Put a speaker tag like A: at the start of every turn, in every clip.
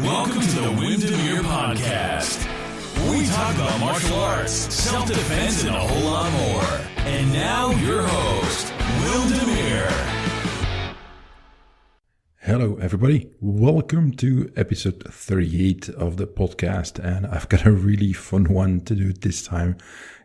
A: Welcome to the Demeere podcast. We talk about martial arts, self-defense, and a whole lot more. And now your host, Demeere.
B: Hello, everybody. Welcome to episode 38 of the podcast. And I've got a really fun one to do this time.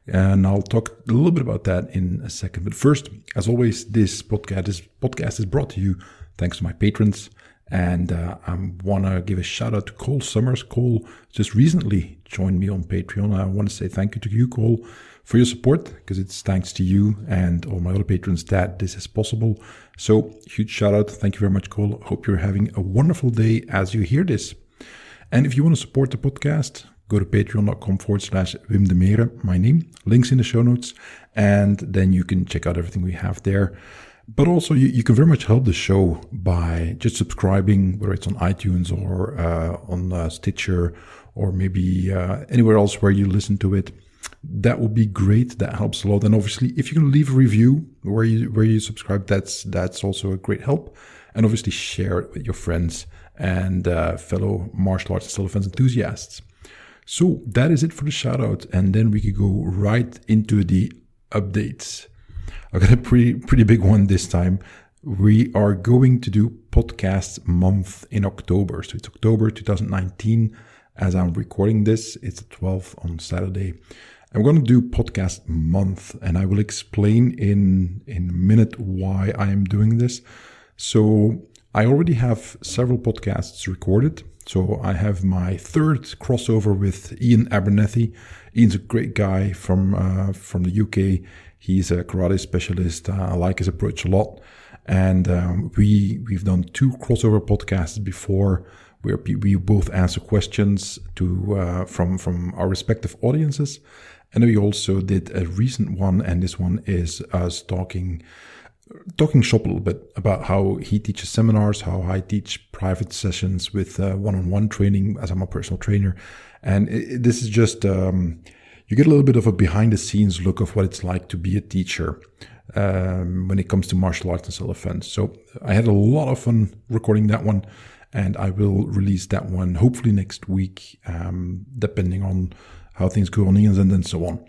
B: And I'll talk a little bit about that in a second. But first, as always, this podcast is brought to you thanks to my patrons. And I want to give a shout out to Cole Summers. Cole just recently joined me on Patreon. I want to say thank you to you, Cole, for your support, because it's thanks to you and all my other patrons that this is possible. So huge shout out. Thank you very much, Cole. Hope you're having a wonderful day as you hear this. And if you want to support the podcast, go to patreon.com/Wim Demeere, my name, links in the show notes, and then you can check out everything we have there. But also, you can very much help the show by just subscribing, whether it's on iTunes or on Stitcher or maybe anywhere else where you listen to it. That would be great. That helps a lot. And obviously, if you can leave a review where you subscribe, that's also a great help. And obviously, share it with your friends and fellow martial arts and self-defense enthusiasts. So that is it for the shout out. And then we could go right into the updates. I've got a pretty big one this time. We are going to do podcast month in October. So it's October 2019 as I'm recording this. It's the 12th on Saturday. I'm going to do podcast month, and I will explain in a minute why I am doing this. So I already have several podcasts recorded. So I have my third crossover with Ian Abernethy. Ian's a great guy from the UK. He's a karate specialist. I like his approach a lot. And we've done two crossover podcasts before where we both answer questions from our respective audiences. And we also did a recent one, and this one is us talking shop a little bit about how he teaches seminars, how I teach private sessions with one-on-one training as I'm a personal trainer. And this is just... you get a little bit of a behind-the-scenes look of what it's like to be a teacher when it comes to martial arts and self-defense. So I had a lot of fun recording that one, and I will release that one hopefully next week, depending on how things go on Ian's end and so on.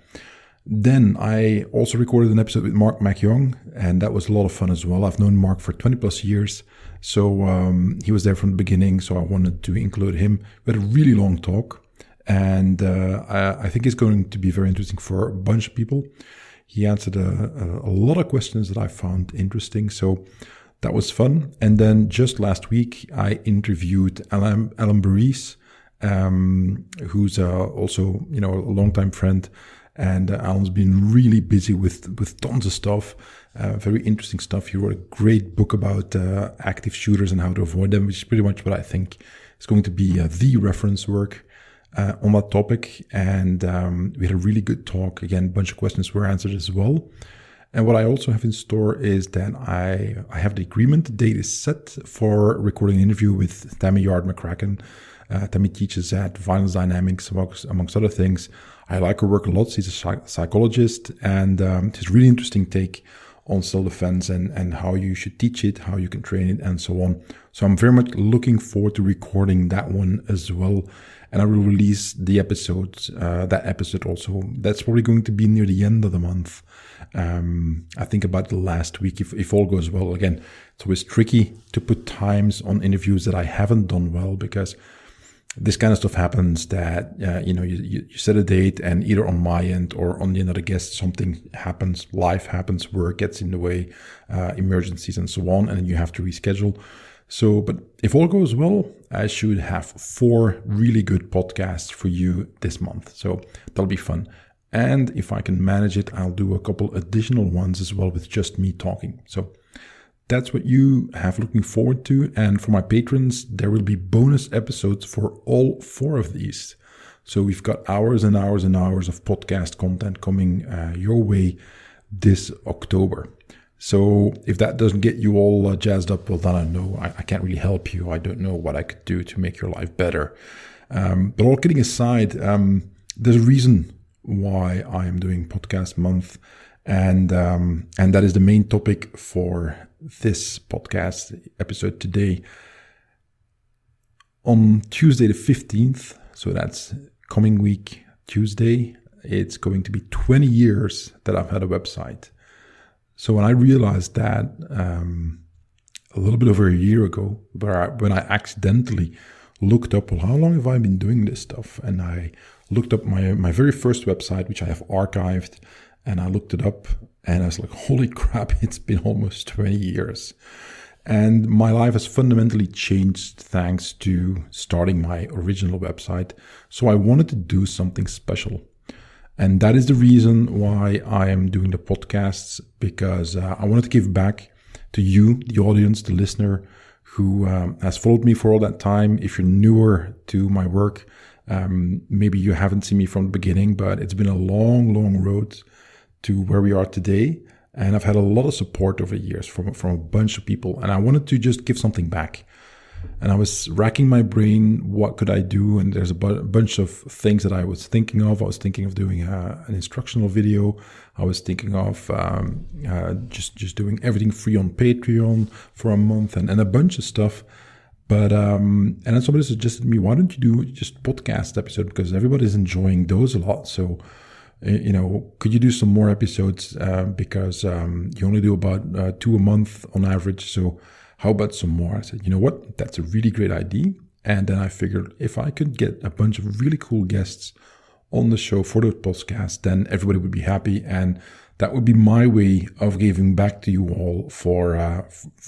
B: Then I also recorded an episode with Mark McYoung, and that was a lot of fun as well. I've known Mark for 20 plus years, so he was there from the beginning, so I wanted to include him. We had a really long talk. And I think it's going to be very interesting for a bunch of people. He answered a lot of questions that I found interesting, so that was fun. And then just last week, I interviewed Alan Baris, who's also a longtime friend. And Alan's been really busy with tons of stuff, very interesting stuff. He wrote a great book about active shooters and how to avoid them, which is pretty much what I think is going to be the reference work on that topic. And we had a really good talk. Again, a bunch of questions were answered as well. And what I also have in store is that I have the agreement. The date is set for recording an interview with Tammy Yard-McCracken. Tammy teaches at Violence Dynamics, amongst other things. I like her work a lot. She's a psychologist, and it's a really interesting take on self-defense and how you should teach it, how you can train it, and so on. So I'm very much looking forward to recording that one as well. And I will release that episode also. That's probably going to be near the end of the month. I think about the last week, if all goes well. Again, it's always tricky to put times on interviews that I haven't done well, because this kind of stuff happens that, you set a date, and either on my end or on the end of the guest, something happens, life happens, work gets in the way, emergencies and so on, and then you have to reschedule. So, but if all goes well, I should have 4 really good podcasts for you this month. So that'll be fun. And if I can manage it, I'll do a couple additional ones as well with just me talking. So that's what you have looking forward to. And for my patrons, there will be bonus episodes for all 4 of these. So we've got hours and hours and hours of podcast content coming your way this October. So if that doesn't get you all jazzed up, well, then I know I can't really help you. I don't know what I could do to make your life better. But all kidding aside, there's a reason why I am doing podcast month. And that is the main topic for this podcast episode today. On Tuesday the 15th, so that's coming week Tuesday, it's going to be 20 years that I've had a website. So when I realized that a little bit over a year ago, when I accidentally looked up, well, how long have I been doing this stuff? And I looked up my very first website, which I have archived, and I looked it up, and I was like, holy crap, it's been almost 20 years. And my life has fundamentally changed thanks to starting my original website. So I wanted to do something special. And that is the reason why I am doing the podcasts, because I wanted to give back to you, the audience, the listener, who has followed me for all that time. If you're newer to my work, maybe you haven't seen me from the beginning, but it's been a long, long road to where we are today. And I've had a lot of support over the years from a bunch of people. And I wanted to just give something back. And I was racking my brain, what could I do? And there's a bunch of things that I was thinking of. I was thinking of doing an instructional video. I was thinking of just doing everything free on Patreon for a month and a bunch of stuff. But and then somebody suggested to me, why don't you do just podcast episode? Because everybody's enjoying those a lot. So, could you do some more episodes? Because you only do about 2 a month on average. So how about some more? I said, you know what? That's a really great idea. And then I figured if I could get a bunch of really cool guests on the show for the podcast, then everybody would be happy. And that would be my way of giving back to you all for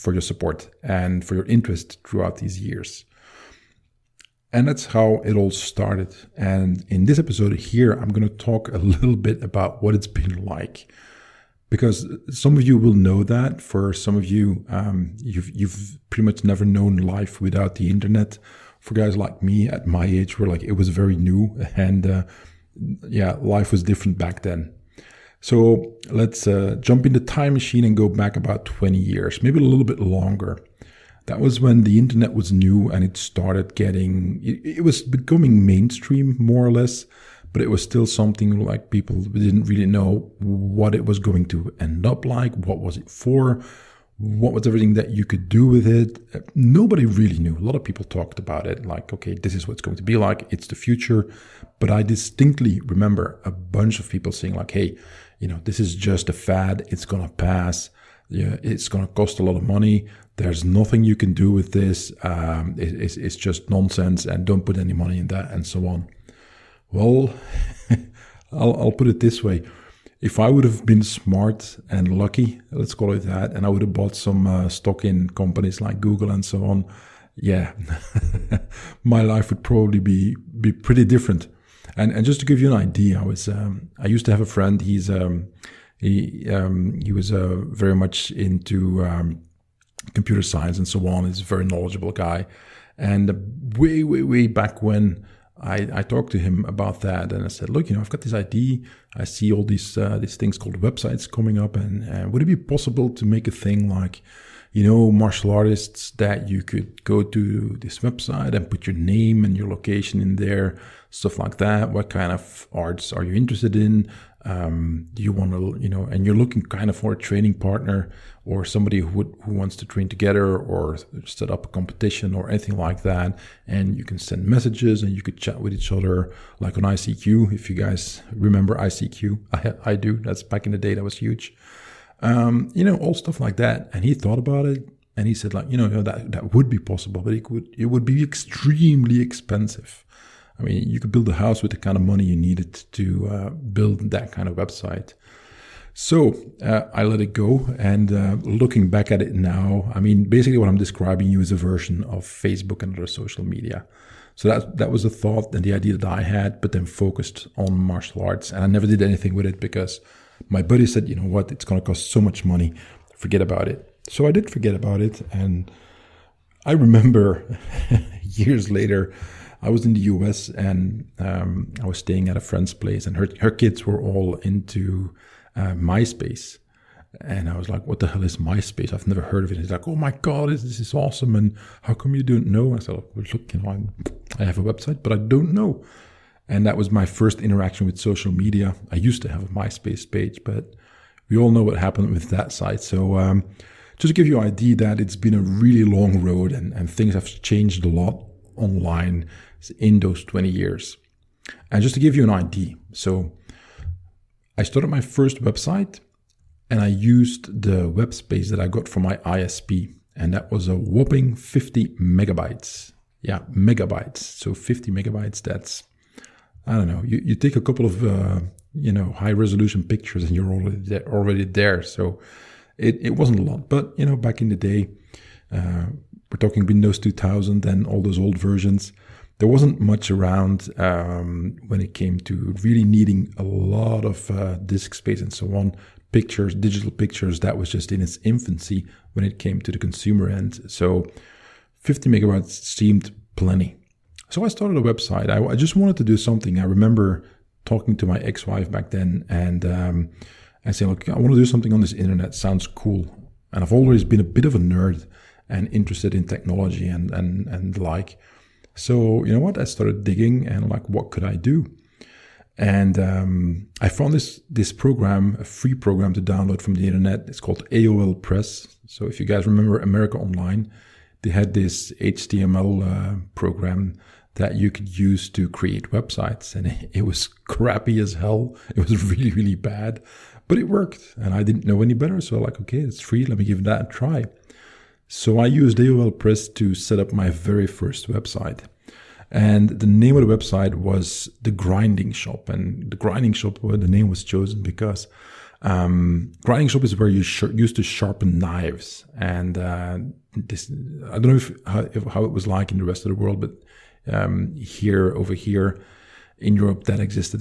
B: your support and for your interest throughout these years. And that's how it all started. And in this episode here, I'm going to talk a little bit about what it's been like. Because some of you will know that. For some of you, you've pretty much never known life without the internet. For guys like me at my age, it was very new, and life was different back then. So let's jump in the time machine and go back about 20 years, maybe a little bit longer. That was when the internet was new and it started it was becoming mainstream more or less. But it was still something like people didn't really know what it was going to end up like. What was it for? What was everything that you could do with it? Nobody really knew. A lot of people talked about it like, okay, this is what it's going to be like. It's the future. But I distinctly remember a bunch of people saying like, hey, this is just a fad. It's going to pass. Yeah, it's going to cost a lot of money. There's nothing you can do with this. It's just nonsense, and don't put any money in that, and so on. Well, I'll put it this way. If I would have been smart and lucky, let's call it that, and I would have bought some stock in companies like Google and so on, my life would probably be pretty different. And just to give you an idea, I used to have a friend. He was very much into computer science and so on. He's a very knowledgeable guy. And way back when, I talked to him about that, and I said, look, I've got this idea. I see all these things called websites coming up, and would it be possible to make a thing like, martial artists, that you could go to this website and put your name and your location in there, stuff like that. What kind of arts are you interested in? Do you want to, and you're looking kind of for a training partner or somebody who wants to train together or set up a competition or anything like that. And you can send messages and you could chat with each other like on ICQ. If you guys remember ICQ, I do. That's back in the day. That was huge. All stuff like that. And he thought about it and he said that would be possible, but it would be extremely expensive. I mean, you could build a house with the kind of money you needed to build that kind of website. So I let it go. And looking back at it now, I mean, basically what I'm describing you is a version of Facebook and other social media. So that was a thought and the idea that I had, but then focused on martial arts. And I never did anything with it because my buddy said, you know what, it's going to cost so much money. Forget about it. So I did forget about it. And I remember years later, I was in the US and I was staying at a friend's place, and her kids were all into MySpace. And I was like, what the hell is MySpace? I've never heard of it. He's like, oh my God, this is awesome. And how come you don't know? I said, well, look, I have a website, but I don't know. And that was my first interaction with social media. I used to have a MySpace page, but we all know what happened with that site. So just to give you an idea that it's been a really long road and things have changed a lot. online in those 20 years. And just to give you an idea, so I started my first website and I used the web space that I got from my ISP, and that was a whopping 50 megabytes. Yeah, megabytes. So 50 megabytes, that's, I don't know, you take a couple of, high resolution pictures and you're already there. So it wasn't a lot, but, back in the day, we're talking Windows 2000 and all those old versions, there wasn't much around when it came to really needing a lot of disk space and so on. Pictures, digital pictures, that was just in its infancy when it came to the consumer end. So 50 megabytes seemed plenty. So I started a website. I just wanted to do something. I remember talking to my ex-wife back then, and I said, look, I want to do something on this internet. Sounds cool. And I've always been a bit of a nerd and interested in technology and the like. So, you know what? I started digging and like, what could I do? And I found this program, a free program to download from the internet. It's called AOL Press. So if you guys remember America Online, they had this HTML program that you could use to create websites. And it was crappy as hell. It was really, really bad, but it worked. And I didn't know any better. So like, okay, it's free. Let me give that a try. So I used AOL Press to set up my very first website. And the name of the website was The Grinding Shop. And The Grinding Shop, well, the name was chosen because grinding shop is where you used to sharpen knives. And this, I don't know how it was like in the rest of the world, but over here in Europe, that existed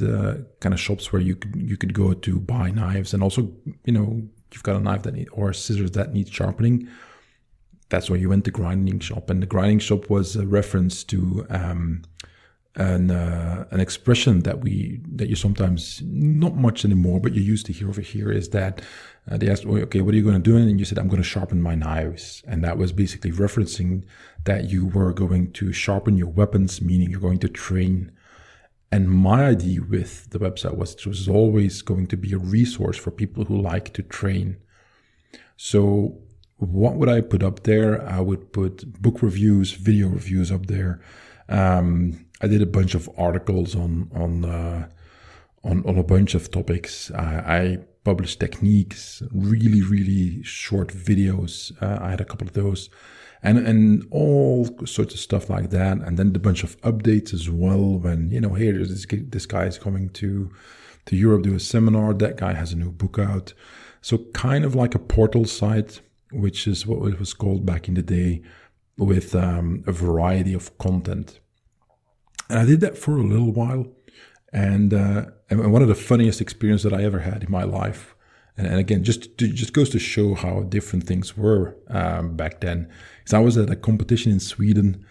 B: kind of shops where you could go to buy knives. And also, you've got a knife or scissors that need sharpening. That's where you went to grinding shop, and the grinding shop was a reference to an expression that you sometimes, not much anymore, but you used to hear over here, is that they asked, okay, what are you going to do? And you said, I'm going to sharpen my knives. And that was basically referencing that you were going to sharpen your weapons, meaning you're going to train. And my idea with the website was it was always going to be a resource for people who like to train. So what would I put up there? I would put book reviews, video reviews up there. I did a bunch of articles on a bunch of topics. I published techniques, really, really short videos. I had a couple of those, and all sorts of stuff like that. And then a bunch of updates as well. When hey, this guy is coming to Europe, do a seminar. That guy has a new book out. So kind of like a portal site, which is what it was called back in the day, with a variety of content. And I did that for a little while. And one of the funniest experiences that I ever had in my life, and again, just goes to show how different things were back then, is I was at a competition in Sweden,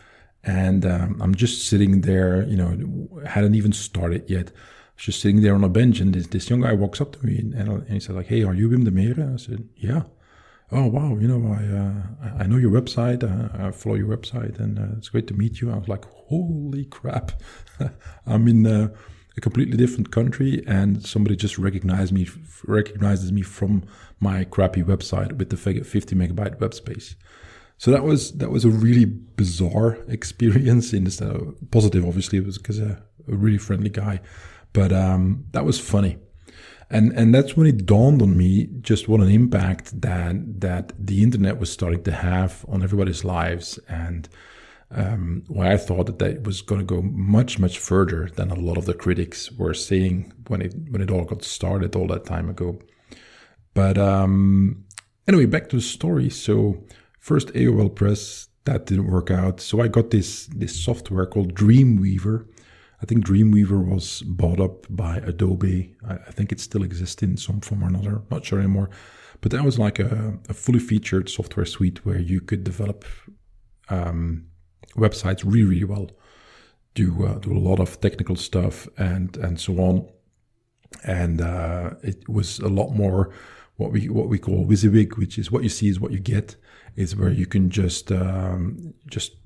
B: and I'm just sitting there, hadn't even started yet. I was just sitting there on a bench, and this young guy walks up to me, and he said, like, hey, are you Wim Demeere? I said, yeah. Oh, wow, I know your website, I follow your website, and it's great to meet you. I was like, holy crap, I'm in a completely different country, and somebody just recognizes me from my crappy website with the 50 megabyte web space. So that was a really bizarre experience, in this positive, obviously, it was because a really friendly guy, but that was funny. And that's when it dawned on me just what an impact that the internet was starting to have on everybody's lives, and why I thought that it was going to go much, much further than a lot of the critics were saying when it all got started all that time ago. But anyway, back to the story. So first AOL Press, that didn't work out. So I got this software called Dreamweaver. I think Dreamweaver was bought up by Adobe. I think it still exists in some form or another. Not sure anymore. But that was like a fully featured software suite where you could develop websites really, really well. Do a lot of technical stuff and so on. And it was a lot more what we call Wysiwyg, which is what you see is what you get. Is where you can just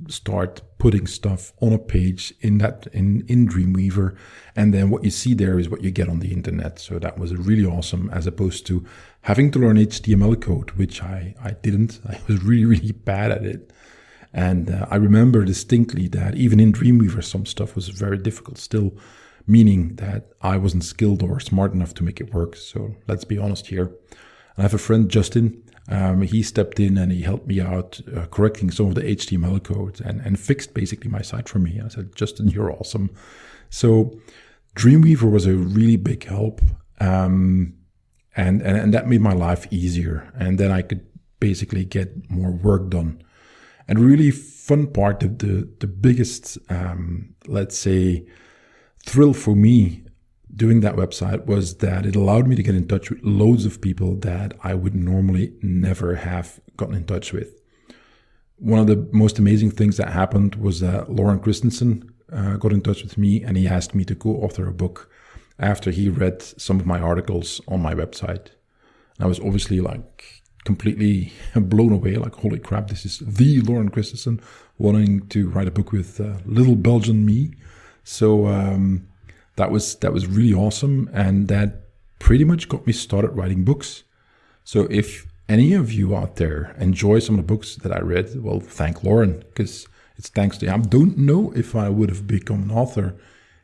B: start putting stuff on a page in Dreamweaver, and then what you see there is what you get on the internet. So that was really awesome, as opposed to having to learn HTML code, which I didn't. I was really, really bad at it. And I remember distinctly that even in Dreamweaver, some stuff was very difficult still, meaning that I wasn't skilled or smart enough to make it work. So let's be honest here. I have a friend, Justin. He stepped in and he helped me out correcting some of the HTML code and fixed basically my site for me. I said, Justin, you're awesome. So Dreamweaver was a really big help. And that made my life easier. And then I could basically get more work done. And really fun part, the biggest, let's say, thrill for me doing that website was that it allowed me to get in touch with loads of people that I would normally never have gotten in touch with. One of the most amazing things that happened was that Lauren Christensen got in touch with me and he asked me to co-author a book after he read some of my articles on my website. And I was obviously like completely blown away, like, holy crap, this is the Lauren Christensen wanting to write a book with little Belgian me. So that was really awesome, and that pretty much got me started writing books. So if any of you out there enjoy some of the books that I read, well, thank Lauren, because it's thanks to him. I don't know if I would have become an author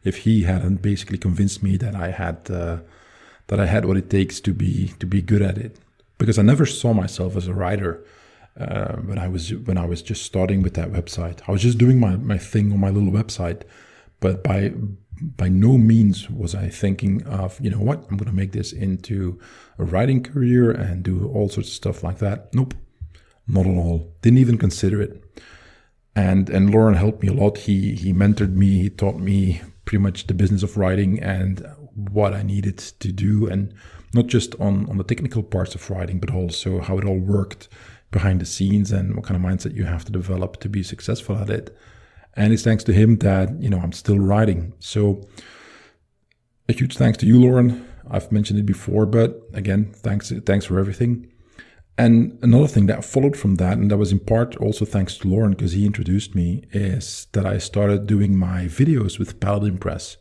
B: if he hadn't basically convinced me that I had what it takes to be good at it. Because I never saw myself as a writer when I was just starting with that website. I was just doing my thing on my little website, but by no means was I thinking of, you know what, I'm going to make this into a writing career and do all sorts of stuff like that. Nope, not at all. Didn't even consider it. And Lauren helped me a lot. He mentored me. He taught me pretty much the business of writing and what I needed to do, and not just on the technical parts of writing, but also how it all worked behind the scenes and what kind of mindset you have to develop to be successful at it. And it's thanks to him that, you know, I'm still writing. So a huge thanks to you, Lauren. I've mentioned it before, but again, thanks for everything. And another thing that followed from that, and that was in part also thanks to Lauren because he introduced me, is that I started doing my videos with Paladin Press.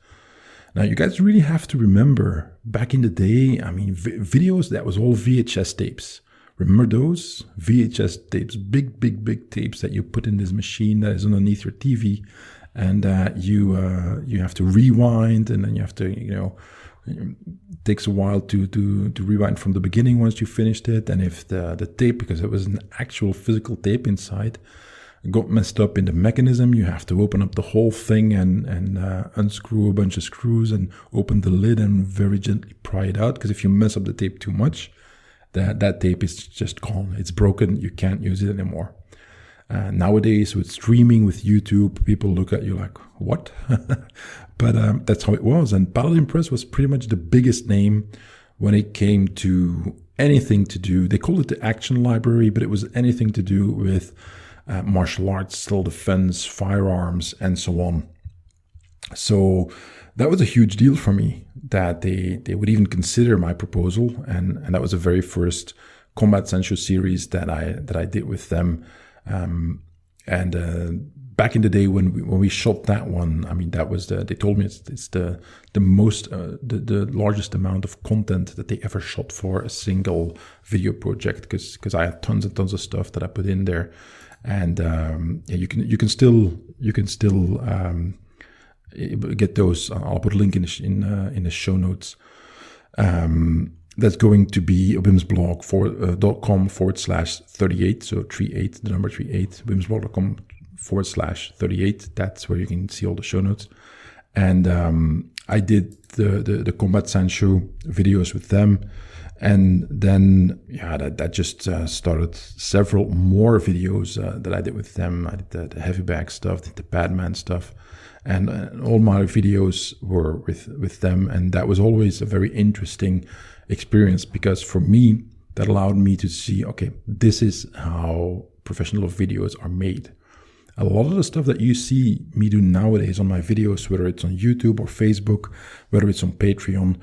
B: Now, you guys really have to remember, back in the day, I mean, videos, that was all VHS tapes. Remember those? VHS tapes, big tapes that you put in this machine that is underneath your TV, and you have to rewind, and then you have to, you know, it takes a while to rewind from the beginning once you finished it. And if the tape, because it was an actual physical tape inside, got messed up in the mechanism, you have to open up the whole thing and unscrew a bunch of screws and open the lid and very gently pry it out. Because if you mess up the tape too much, that tape is just gone. It's broken. You can't use it anymore. Nowadays, with streaming, with YouTube, people look at you like, what? But that's how it was. And Paladin Press was pretty much the biggest name when it came to anything to do. They called it the Action Library, but it was anything to do with martial arts, self-defense, firearms, and so on. So that was a huge deal for me that they would even consider my proposal, and that was the very first Combat Sancho series that I did with them. Back in the day when we shot that one, I mean, that was they told me it's the most the largest amount of content that they ever shot for a single video project, because I had tons and tons of stuff that I put in there, and you can still get those. I'll put a link in the show notes. That's going to be wimsblog.com/38, so 38, the number 38, wimsblog.com/38. That's where you can see all the show notes. And I did the Combat Sancho videos with them, and then that just started several more videos that I did with them. I did the heavy bag stuff, did the Batman stuff, and all my videos were with them, and that was always a very interesting experience, because for me, that allowed me to see, okay, this is how professional videos are made. A lot of the stuff that you see me do nowadays on my videos, whether it's on YouTube or Facebook, whether it's on Patreon,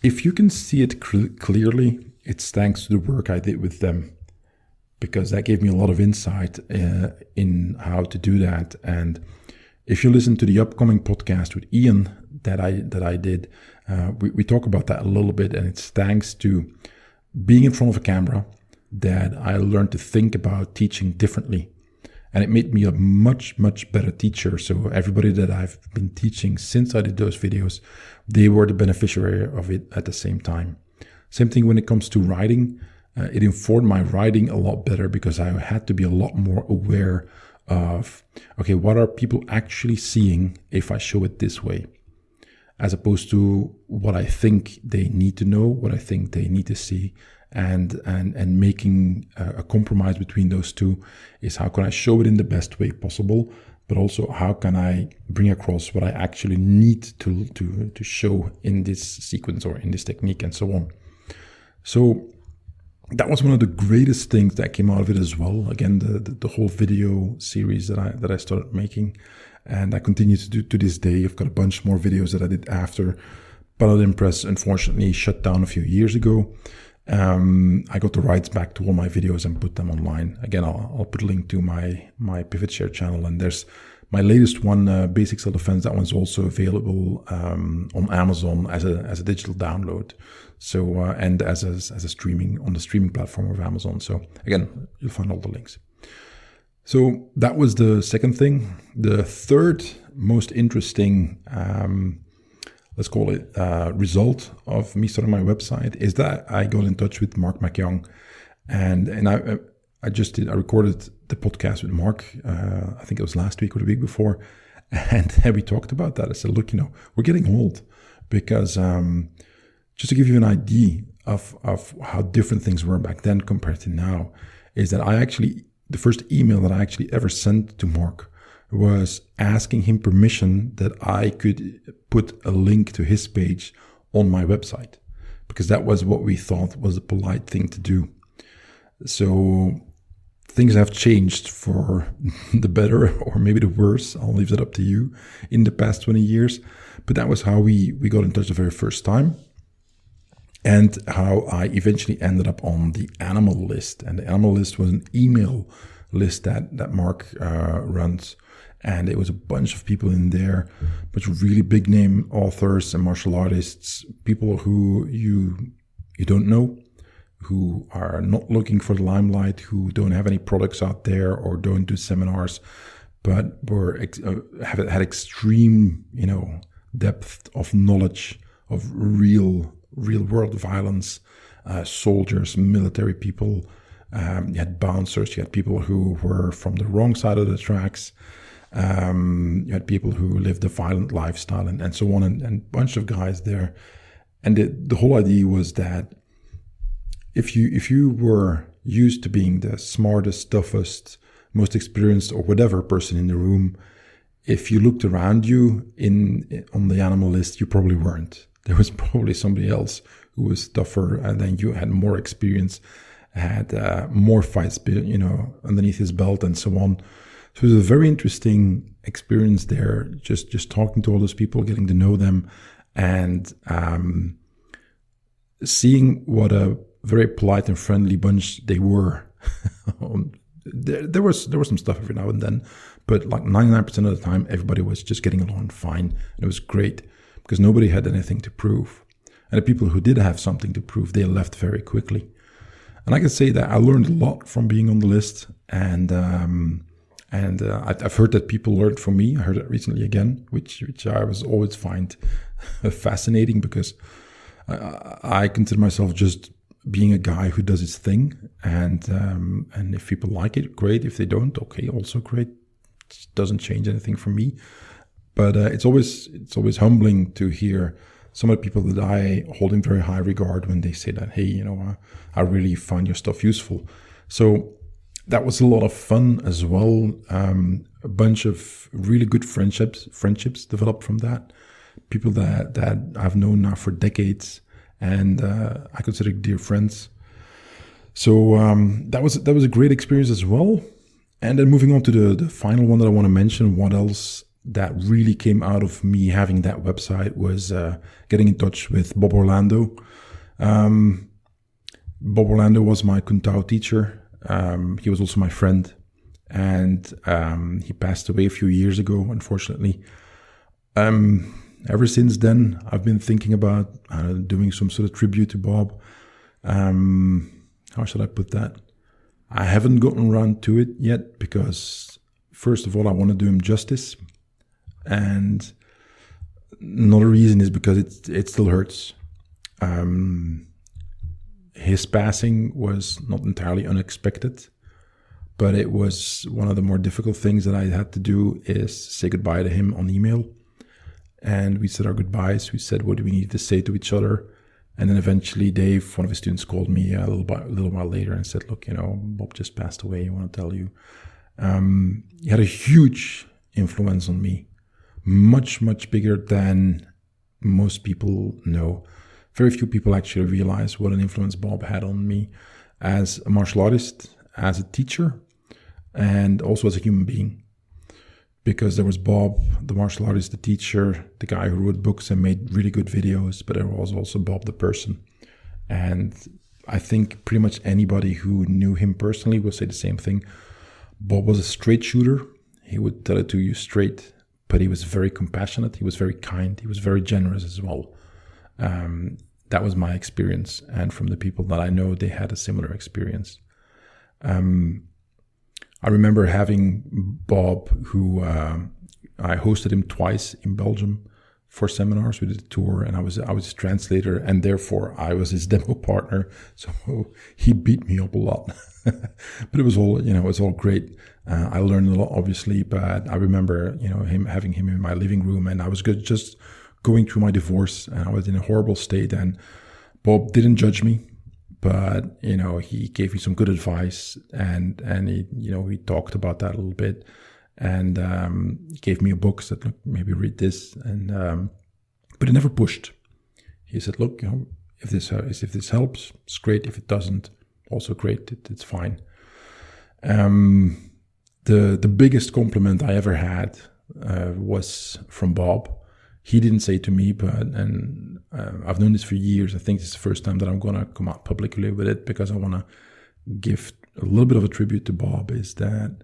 B: if you can see it clearly, it's thanks to the work I did with them, because that gave me a lot of insight in how to do that. And if you listen to the upcoming podcast with Ian that I did, we talk about that a little bit, and it's thanks to being in front of a camera that I learned to think about teaching differently. And it made me a much, much better teacher. So everybody that I've been teaching since I did those videos, they were the beneficiary of it at the same time. Same thing when it comes to writing. It informed my writing a lot better because I had to be a lot more aware of, okay, what are people actually seeing if I show it this way? As opposed to what I think they need to know, what I think they need to see. And making a compromise between those two is how can I show it in the best way possible, but also how can I bring across what I actually need to show in this sequence or in this technique and so on. So that was one of the greatest things that came out of it as well. Again, the whole video series that I started making, and I continue to do to this day. I've got a bunch more videos that I did after Paladin Press unfortunately shut down a few years ago. I got the rights back to all my videos and put them online. Again, I'll put a link to my Pivot Share channel, and there's my latest one, Basic Self-Defense. That one's also available on Amazon as a digital download. So and as a streaming on the streaming platform of Amazon. So again, you'll find all the links. So that was the second thing. The third most interesting, let's call it, result of me starting my website is that I got in touch with Mark McYoung, and I recorded the podcast with Mark. I think it was last week or the week before, and we talked about that. I said, look, we're getting old, because just to give you an idea of how different things were back then compared to now, is that the first email that I actually ever sent to Mark was asking him permission that I could put a link to his page on my website, because that was what we thought was a polite thing to do. So things have changed for the better, or maybe the worse. I'll leave that up to you, in the past 20 years. But that was how we got in touch the very first time, and how I eventually ended up on the Animal List. And the Animal List was an email list that Mark runs. And it was a bunch of people in there, a bunch of really big name authors and martial artists, people who you don't know, who are not looking for the limelight, who don't have any products out there or don't do seminars, but had extreme, depth of knowledge of real world violence, soldiers, military people. You had bouncers, you had people who were from the wrong side of the tracks. You had people who lived a violent lifestyle and so on, and a bunch of guys there. And the whole idea was that if you were used to being the smartest, toughest, most experienced or whatever person in the room, if you looked around you on the Animal List, you probably weren't. There was probably somebody else who was tougher, and then you had more experience, had more fights, underneath his belt and so on. So it was a very interesting experience there, just talking to all those people, getting to know them, and seeing what a very polite and friendly bunch they were. There was some stuff every now and then, but like 99% of the time, everybody was just getting along fine. And it was great because nobody had anything to prove. And the people who did have something to prove, they left very quickly. And I can say that I learned a lot from being on the list, and I've heard that people learned from me. I heard it recently again, which I was always find fascinating, because I consider myself just being a guy who does his thing, and if people like it, great. If they don't, okay, also great. It doesn't change anything for me. But it's always humbling to hear some of the people that I hold in very high regard when they say that, hey, I really find your stuff useful. So that was a lot of fun as well. A bunch of really good friendships developed from that. People that I've known now for decades, and I consider dear friends. So that was a great experience as well. And then moving on to the final one that I want to mention, what else that really came out of me having that website was getting in touch with Bob Orlando. Bob Orlando was my Kung Tao teacher. He was also my friend, and he passed away a few years ago, unfortunately. Ever since then, I've been thinking about doing some sort of tribute to Bob. How should I put that? I haven't gotten around to it yet, because First of all, I want to do him justice. And another reason is because it still hurts. His passing was not entirely unexpected, but it was one of the more difficult things that I had to do is say goodbye to him on email. And we said our goodbyes. We said what we needed to say to each other. And then eventually Dave, one of his students, called me a little while later and said, look, Bob just passed away. I want to tell you. He had a huge influence on me, much, much bigger than most people know. Very few people actually realize what an influence Bob had on me as a martial artist, as a teacher, and also as a human being. Because there was Bob, the martial artist, the teacher, the guy who wrote books and made really good videos, but there was also Bob the person. And I think pretty much anybody who knew him personally will say the same thing. Bob was a straight shooter. He would tell it to you straight, but he was very compassionate. He was very kind. He was very generous as well. That was my experience. And from the people that I know, they had a similar experience. I remember having Bob, who I hosted him twice in Belgium for seminars. We did a tour, and I was his translator, and therefore I was his demo partner. So he beat me up a lot, but it was all great. I learned a lot, obviously, but I remember having him in my living room, and I was just going through my divorce, and I was in a horrible state, and Bob didn't judge me. But, he gave me some good advice, and he talked about that a little bit, and gave me a book, said, look, maybe read this. And but he never pushed. He said, look, if this helps, it's great. If it doesn't, also great. It's fine. The biggest compliment I ever had was from Bob. He didn't say to me, and I've known this for years. I think it's the first time that I'm going to come out publicly with it, because I want to give a little bit of a tribute to Bob, is that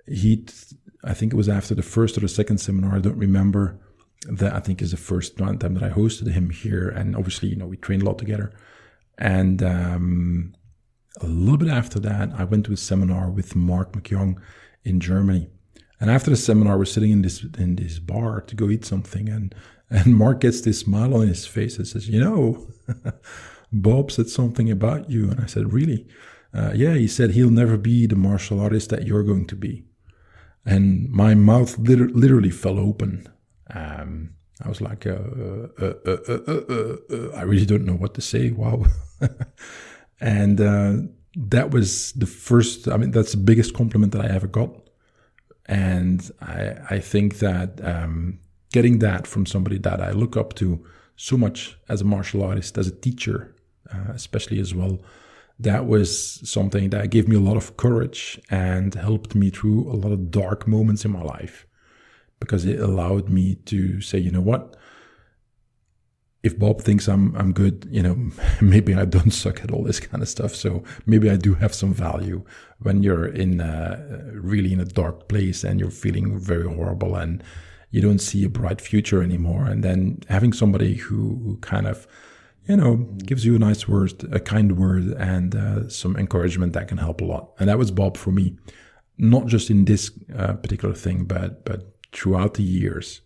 B: I think it was after the first or the second seminar, I don't remember, that I think is the first time that I hosted him here. And obviously, we trained a lot together. And a little bit after that, I went to a seminar with Mark McYoung in Germany. And after the seminar, we're sitting in this bar to go eat something, and Mark gets this smile on his face and says, Bob said something about you. And I said, really? Yeah, he said he'll never be the martial artist that you're going to be. And my mouth literally fell open. I was like, I really don't know what to say. Wow. And that was that's the biggest compliment that I ever got. And I think that getting that from somebody that I look up to so much as a martial artist, as a teacher, especially as well, that was something that gave me a lot of courage and helped me through a lot of dark moments in my life, because it allowed me to say, what? If Bob thinks I'm good, maybe I don't suck at all this kind of stuff. So maybe I do have some value when you're really in a dark place and you're feeling very horrible and you don't see a bright future anymore. And then having somebody who kind of, gives you a nice word, a kind word, and some encouragement, that can help a lot. And that was Bob for me, not just in this particular thing, but throughout the years.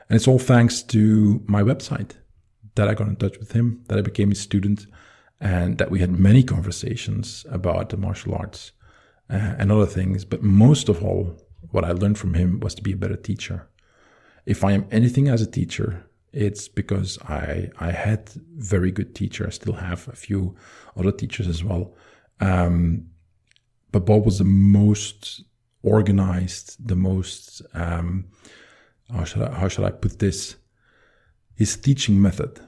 B: And it's all thanks to my website, that I got in touch with him, that I became his student, and that we had many conversations about the martial arts and other things. But most of all, what I learned from him was to be a better teacher. If I am anything as a teacher, it's because I had very good teachers. I still have a few other teachers as well. But Bob was the most organized, the most, how should I put this? His teaching method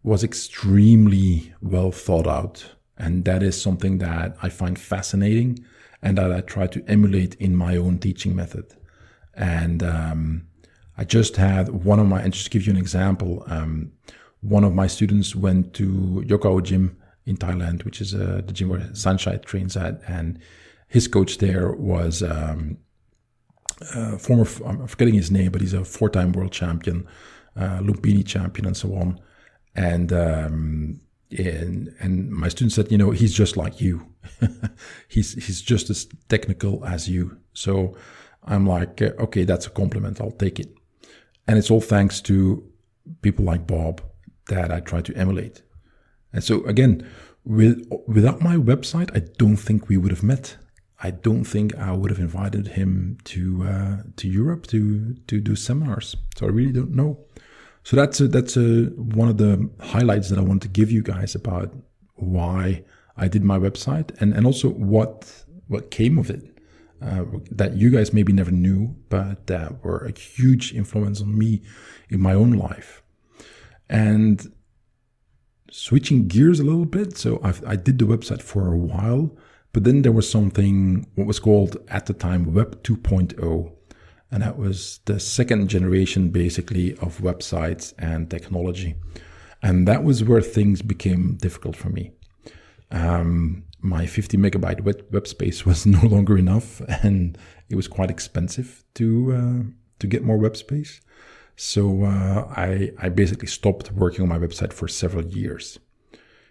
B: was extremely well thought out. And that is something that I find fascinating and that I try to emulate in my own teaching method. And I just had and just to give you an example, one of my students went to Yokao Gym in Thailand, which is the gym where Sanchai trains at. And his coach there was former, I'm forgetting his name, but he's a 4-time world champion, Lumpini champion, and so on. And my student said, he's just like you. he's just as technical as you. So I'm like, okay, that's a compliment. I'll take it. And it's all thanks to people like Bob that I try to emulate. And so again, without my website, I don't think we would have met. I don't think I would have invited him to Europe to do seminars. So I really don't know. So that's one of the highlights that I want to give you guys about why I did my website and also what came of it. That you guys maybe never knew, but that were a huge influence on me in my own life. And switching gears a little bit, so I did the website for a while, but then there was something, what was called at the time Web 2.0, and that was the second generation basically of websites and technology. And that was where things became difficult for me. My 50 megabyte web space was no longer enough, and it was quite expensive to get more web space. So I basically stopped working on my website for several years.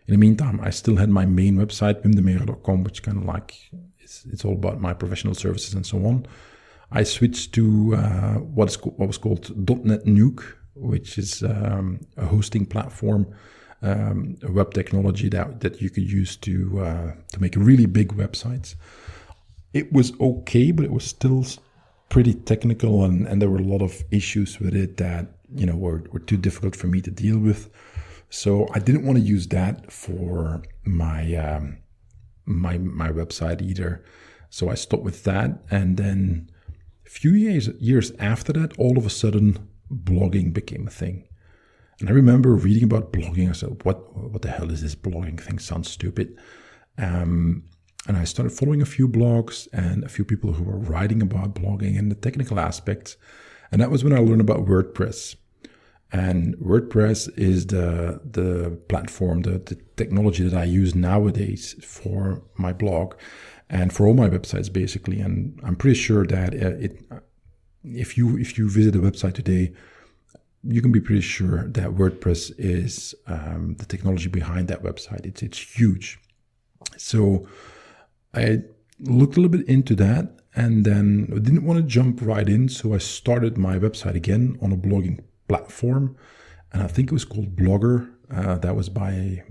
B: In the meantime, I still had my main website, wimdemeere.com, which kind of like it's all about my professional services and so on. I switched to what was called .NET Nuke, which is a hosting platform. A web technology that you could use to make really big websites. It was okay, but it was still pretty technical, and there were a lot of issues with it that were too difficult for me to deal with. So I didn't want to use that for my my website either. So I stopped with that, and then a few years after that, all of a sudden, blogging became a thing. And I remember reading about blogging. I said, what the hell is this blogging thing? Sounds stupid. And I started following a few blogs and a few people who were writing about blogging and the technical aspects. And that was when I learned about WordPress. And WordPress is the platform, the technology that I use nowadays for my blog and for all my websites, basically. And I'm pretty sure that if you visit a website today, you can be pretty sure that WordPress is the technology behind that website. It's huge. So I looked a little bit into that, and then I didn't want to jump right in. So I started my website again on a blogging platform, and I think it was called Blogger. That was by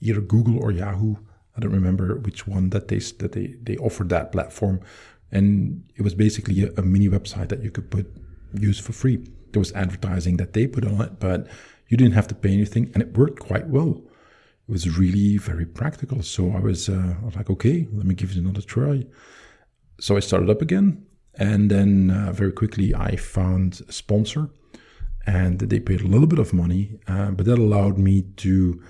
B: either Google or Yahoo. I don't remember which one that they offered that platform, and it was basically a mini website that you could use for free. There was advertising that they put on it, but you didn't have to pay anything, and it worked quite well. It was really very practical. So I was like, okay, let me give it another try. So I started up again, and then very quickly I found a sponsor, and they paid a little bit of money, but that allowed me to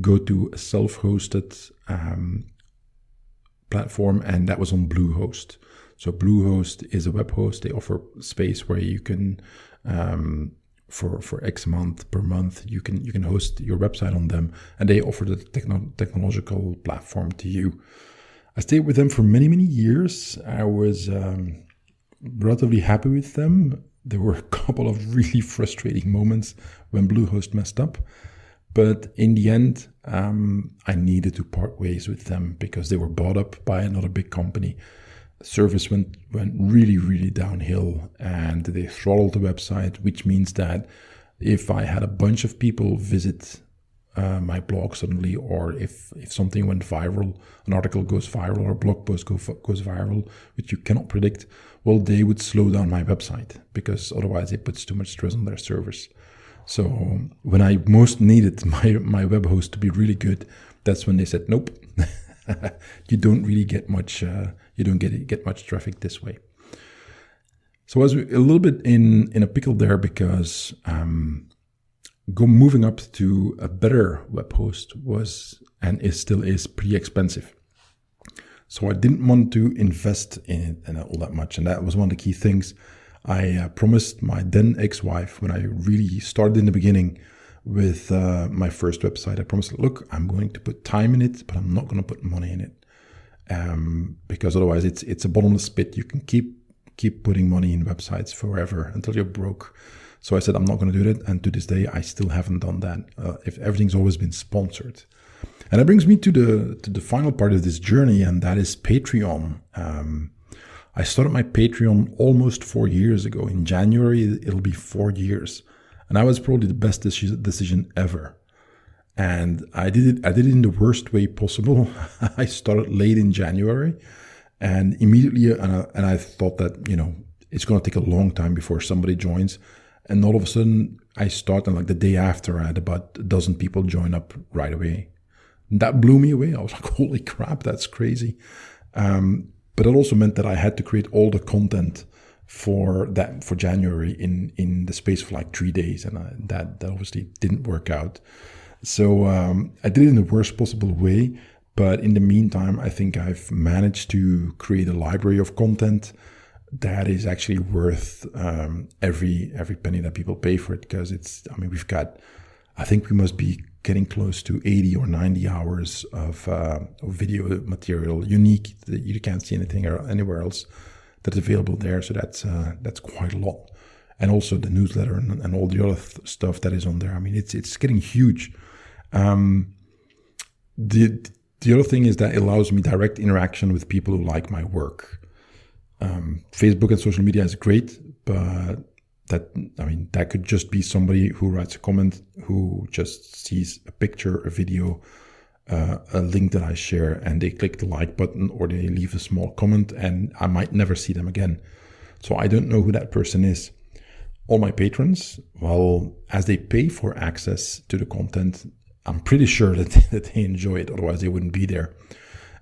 B: go to a self-hosted platform, and that was on Bluehost. So Bluehost is a web host. They offer space where you can, for X amount per month, you can host your website on them, and they offer the technological platform to you. I stayed with them for many, many years. I was relatively happy with them. There were a couple of really frustrating moments when Bluehost messed up, but in the end, I needed to part ways with them because they were bought up by another big company. Service went really, really downhill, and they throttled the website, which means that if I had a bunch of people visit my blog suddenly, or if something went viral, an article goes viral or a blog post goes viral, which you cannot predict, well, they would slow down my website because otherwise it puts too much stress on their servers. So when I most needed my web host to be really good, that's when they said, nope, you don't really get much, you don't get much traffic this way. So I was a little bit in a pickle there because moving up to a better web host was and still is pretty expensive. So I didn't want to invest in it and all that much. And that was one of the key things I promised my then ex-wife when I really started in the beginning with my first website. I promised, look, I'm going to put time in it, but I'm not going to put money in it. Because otherwise it's a bottomless pit. You can keep putting money in websites forever until you're broke. So I said, I'm not going to do that. And to this day, I still haven't done that. If everything's always been sponsored. And that brings me to the final part of this journey, and that is Patreon. I started my Patreon almost 4 years ago. In January, it'll be 4 years. And that was probably the best decision ever. And I did it in the worst way possible. I started late in January, and immediately, and I thought that, it's going to take a long time before somebody joins. And all of a sudden, I started like the day after, I had about a dozen people join up right away. That blew me away. I was like, holy crap, that's crazy. But it also meant that I had to create all the content for January in the space of like 3 days. And that obviously didn't work out. So I did it in the worst possible way. But in the meantime, I think I've managed to create a library of content that is actually worth every penny that people pay for it, because I think we must be getting close to 80 or 90 hours of video material, unique, that you can't see anything or anywhere else that's available there. So that's quite a lot. And also the newsletter and all the other stuff that is on there. I mean, it's getting huge. The other thing is that it allows me direct interaction with people who like my work. Facebook and social media is great, but that could just be somebody who writes a comment, who just sees a picture, a video, a link that I share, and they click the like button or they leave a small comment, and I might never see them again. So I don't know who that person is. All my patrons, well, as they pay for access to the content, I'm pretty sure that they enjoy it, otherwise they wouldn't be there.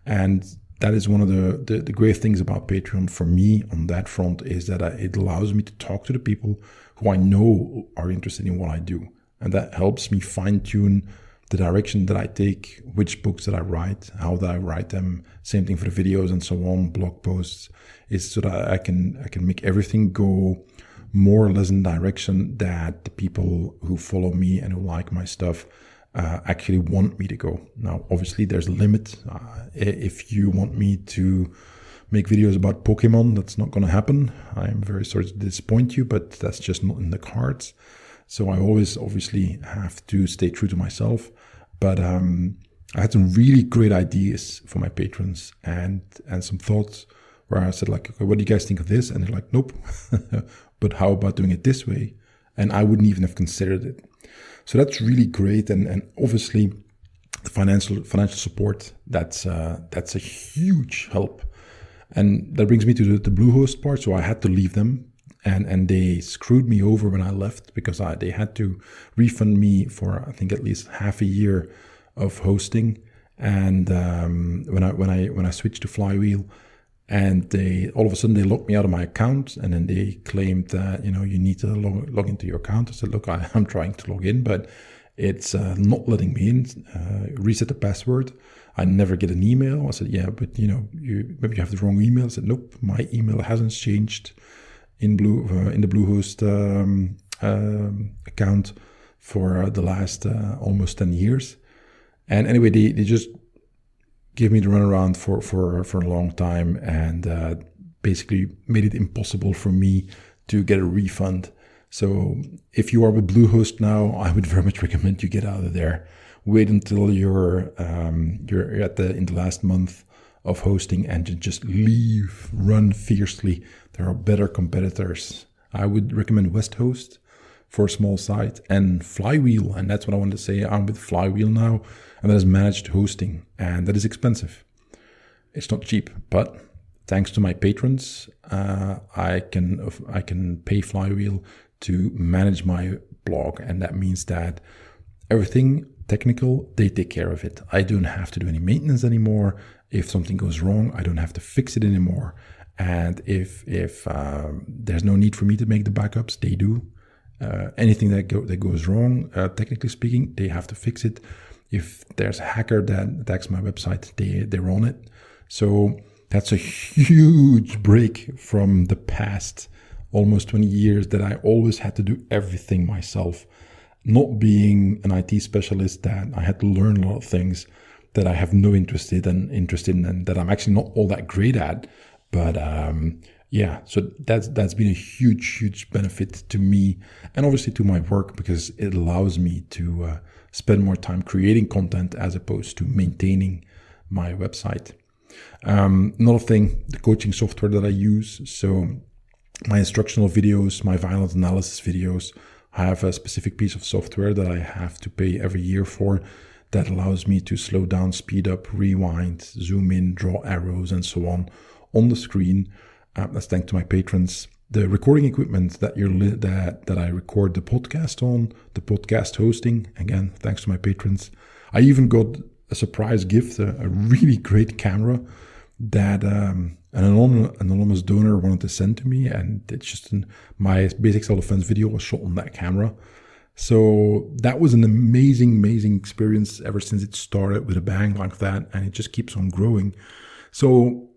B: And that is one of the great things about Patreon for me on that front, is that it allows me to talk to the people who I know are interested in what I do. And that helps me fine-tune the direction that I take, which books that I write, how that I write them. Same thing for the videos and so on, blog posts, is so that I can make everything go more or less in the direction that the people who follow me and who like my stuff actually want me to go. Now, obviously, there's a limit. If you want me to make videos about Pokemon, that's not going to happen. I'm very sorry to disappoint you, but that's just not in the cards. So I always obviously have to stay true to myself. But I had some really great ideas for my patrons and some thoughts where I said, like, okay, what do you guys think of this? And they're like, nope. But how about doing it this way? And I wouldn't even have considered it. So that's really great, and obviously the financial support, that's a huge help. And that brings me to the Bluehost part. So I had to leave them, and they screwed me over when I left, because they had to refund me for, I think, at least half a year of hosting. And when I switched to Flywheel, and all of a sudden they locked me out of my account, and then they claimed that, you need to log into your account. I said, look, I'm trying to log in, but it's not letting me in. Reset the password. I never get an email. I said, yeah, but maybe you have the wrong email. I said, nope, my email hasn't changed in the Bluehost account for the last almost 10 years. And anyway, they just gave me the runaround for a long time, and basically made it impossible for me to get a refund. So if you are with Bluehost now, I would very much recommend you get out of there. Wait until you're in the last month of hosting, and just leave. Run fiercely. There are better competitors. I would recommend Westhost for a small site, and Flywheel, and that's what I wanted to say. I'm with Flywheel now, and that is managed hosting, and that is expensive. It's not cheap, but thanks to my patrons, I can pay Flywheel to manage my blog, and that means that everything technical, they take care of it. I don't have to do any maintenance anymore. If something goes wrong, I don't have to fix it anymore. And if there's no need for me to make the backups, they do. Anything that goes wrong, technically speaking, they have to fix it. If there's a hacker that attacks my website, they're on it. So that's a huge break from the past almost 20 years that I always had to do everything myself. Not being an IT specialist, that I had to learn a lot of things that I have no interest in and that I'm actually not all that great at. But so that's been a huge benefit to me, and obviously to my work, because it allows me to spend more time creating content as opposed to maintaining my website. Another thing, the coaching software that I use. So my instructional videos, my violent analysis videos, I have a specific piece of software that I have to pay every year for that allows me to slow down, speed up, rewind, zoom in, draw arrows, and so on the screen. That's thanks to my patrons. The recording equipment that I record the podcast on, the podcast hosting, again, thanks to my patrons. I even got a surprise gift, a really great camera that an anonymous donor wanted to send to me, and it's just my basic self-defense video was shot on that camera. So that was an amazing experience ever since it started with a bang like that, and it just keeps on growing. So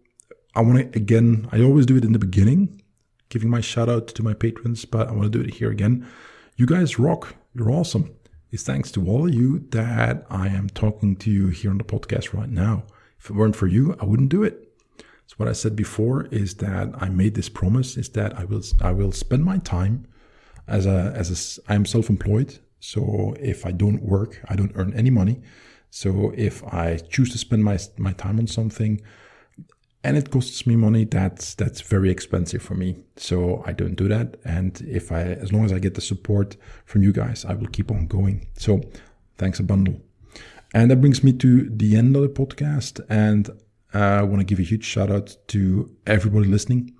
B: I want to, again, I always do it in the beginning, giving my shout out to my patrons, but I want to do it here again. You guys rock. You're awesome. It's thanks to all of you that I am talking to you here on the podcast right now. If it weren't for you, I wouldn't do it. So what I said before is that I made this promise is that I will spend my time I am self-employed. So if I don't work, I don't earn any money. So if I choose to spend my time on something and it costs me money, that's very expensive for me. So I don't do that. And as long as I get the support from you guys, I will keep on going. So thanks a bundle. And that brings me to the end of the podcast. And I want to give a huge shout out to everybody listening.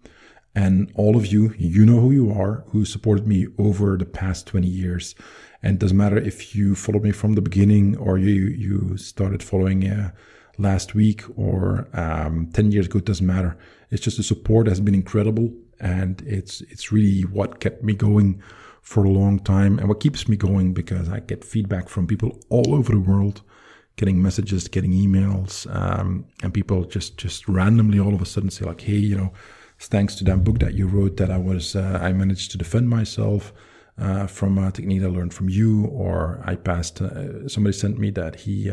B: And all of you, you know who you are, who supported me over the past 20 years. And it doesn't matter if you followed me from the beginning or you started following last week or 10 years ago, it doesn't matter. It's just the support has been incredible. And it's really what kept me going for a long time and what keeps me going, because I get feedback from people all over the world, getting messages, getting emails, and people just randomly all of a sudden say like, hey, thanks to that book that you wrote that I managed to defend myself from a technique I learned from you, or I passed. Somebody sent me that he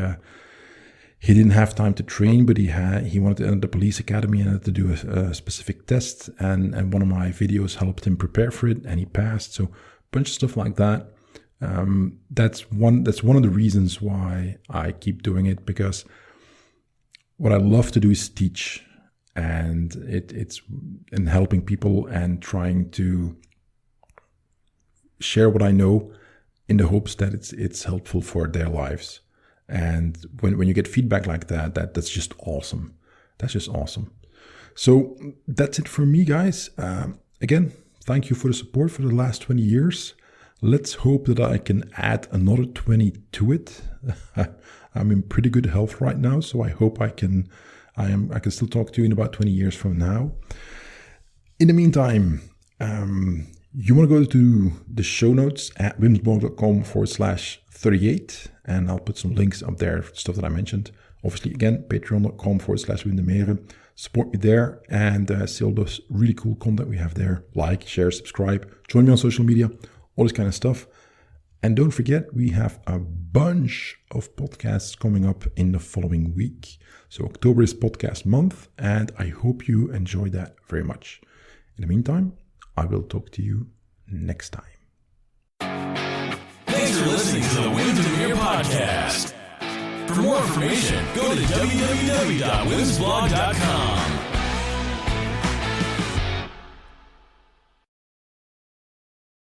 B: didn't have time to train, but he wanted to enter the police academy and had to do a specific test, and one of my videos helped him prepare for it, and he passed. So a bunch of stuff like that. That's one of the reasons why I keep doing it, because what I love to do is teach. And it's in helping people and trying to share what I know in the hopes that it's helpful for their lives. And when you get feedback like that's just awesome. That's just awesome. So that's it for me, guys. Again, thank you for the support for the last 20 years. Let's hope that I can add another 20 to it. I'm in pretty good health right now, so I hope I can still talk to you in about 20 years from now. In the meantime, you want to go to the show notes at wimsblog.com/38, and I'll put some links up there, stuff that I mentioned. Obviously, again, patreon.com/Demeere. Support me there and see all those really cool content we have there. Like, share, subscribe, join me on social media, all this kind of stuff. And don't forget, we have a bunch of podcasts coming up in the following week. So October is podcast month, and I hope you enjoy that very much. In the meantime, I will talk to you next time.
A: Thanks for listening to the Demeere podcast. For more information, go to www.wimsblog.com.